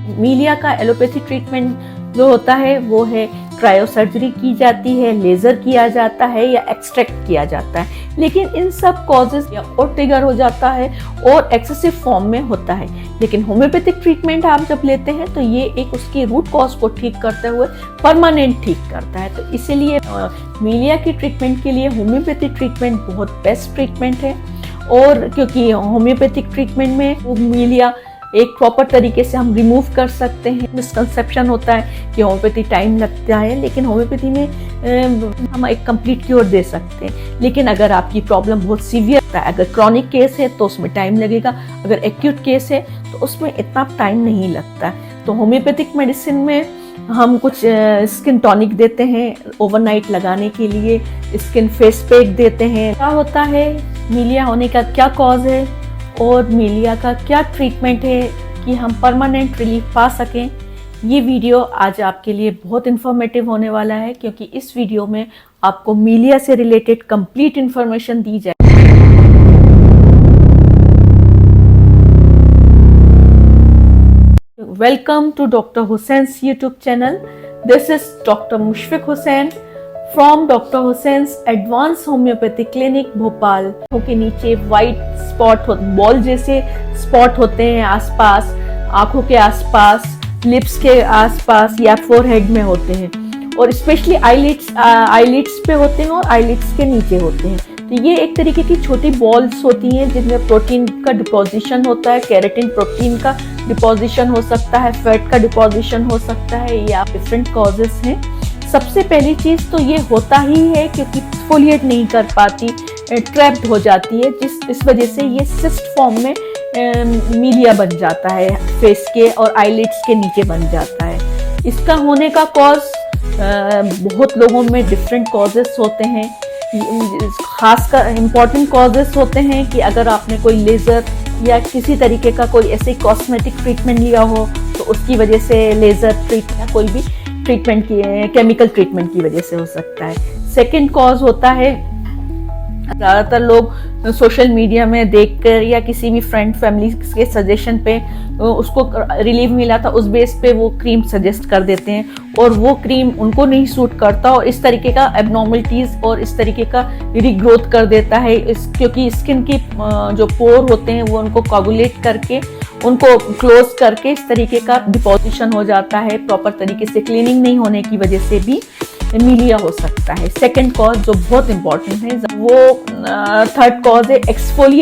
मीलिया का allopathy treatment जो होता है वो है क्रायो सर्जरी की जाती है, लेज़र किया जाता है या एक्सट्रैक्ट किया जाता है, लेकिन इन सब कॉजेज या और ट्रिगर हो जाता है और एक्सेसिव फॉर्म में होता है। लेकिन होम्योपैथिक ट्रीटमेंट आप जब लेते हैं तो ये एक उसकी रूट कॉज को ठीक करते हुए परमानेंट ठीक करता है। तो इसीलिए मीलिया की ट्रीटमेंट के लिए होम्योपैथिक ट्रीटमेंट बहुत बेस्ट ट्रीटमेंट है। और क्योंकि होम्योपैथिक ट्रीटमेंट में मीलिया एक प्रॉपर तरीके से हम रिमूव कर सकते हैं। मिसकंसेप्शन होता है कि होम्योपैथी टाइम लगता है, लेकिन होम्योपैथी में हम एक कंप्लीट क्योर दे सकते हैं। लेकिन अगर आपकी प्रॉब्लम बहुत सीवियर है, अगर क्रॉनिक केस है तो उसमें टाइम लगेगा, अगर एक्यूट केस है तो उसमें इतना टाइम नहीं लगता। तो होम्योपैथिक मेडिसिन में हम कुछ स्किन टॉनिक देते हैं ओवरनाइट लगाने के लिए, स्किन फेस पैक देते हैं। क्या होता है, मीलिया होने का क्या कॉज है और मीलिया का क्या ट्रीटमेंट है कि हम परमानेंट रिलीफ पा सकें। ये वीडियो आज आपके लिए बहुत इन्फॉर्मेटिव होने वाला है, क्योंकि इस वीडियो में आपको मीलिया से रिलेटेड कंप्लीट इन्फॉर्मेशन दी जाए। Welcome to doctor Hussain's YouTube channel. This is doctor Mushfiq Hussain from doctor Hussain's advance homeopathic clinic Bhopal. आंखों के नीचे वाइट स्पॉट बॉल जैसे स्पॉट होते हैं आसपास, आंखों के आसपास, लिप्स के आसपास या फोरहेड में होते हैं, और स्पेशली आईलिड्स पे होते हैं और आईलिड्स के नीचे होते हैं। तो ये एक तरीके की छोटी बॉल्स होती हैं जिनमें प्रोटीन का डिपोजिशन होता है, केराटिन प्रोटीन का डिपोजिशन हो सकता है, फैट का डिपोजिशन हो सकता है, या डिफरेंट कॉजेस हैं। सबसे पहली चीज़ तो ये होता ही है क्योंकि एक्सफोलिएट नहीं कर पाती, ट्रैप्ड हो जाती है, इस वजह से ये सिस्ट फॉर्म में मीलिया बन जाता है, फेस के और आईलिड्स के नीचे बन जाता है। इसका होने का कॉज बहुत लोगों में डिफरेंट कॉजेस होते हैं। खासकर इम्पॉर्टेंट कॉजेस होते हैं कि अगर आपने कोई लेज़र या किसी तरीके का कोई ऐसे कॉस्मेटिक ट्रीटमेंट लिया हो तो उसकी वजह से लेज़र ट्रीटमेंट या कोई भी ट्रीटमेंट की केमिकल ट्रीटमेंट की वजह से हो सकता है। सेकंड कॉज होता है, ज़्यादातर लोग सोशल मीडिया में देखकर या किसी भी फ्रेंड फैमिली के सजेशन पे उसको रिलीफ मिला था, उस बेस पे वो क्रीम सजेस्ट कर देते हैं और वो क्रीम उनको नहीं सूट करता और इस तरीके का एबनॉर्मलिटीज़ और इस तरीके का रीग्रोथ कर देता है। क्योंकि स्किन की जो पोर होते हैं वो उनको कोगुलेट करके, उनको क्लोज करके इस तरीके का डिपोजिशन हो जाता है। प्रॉपर तरीके से क्लीनिंग नहीं होने की वजह से भी मीलिया हो सकता है। सेकंड कॉज जो बहुत इंपॉर्टेंट है, वो थर्ड कॉज है एक्सफोलिएट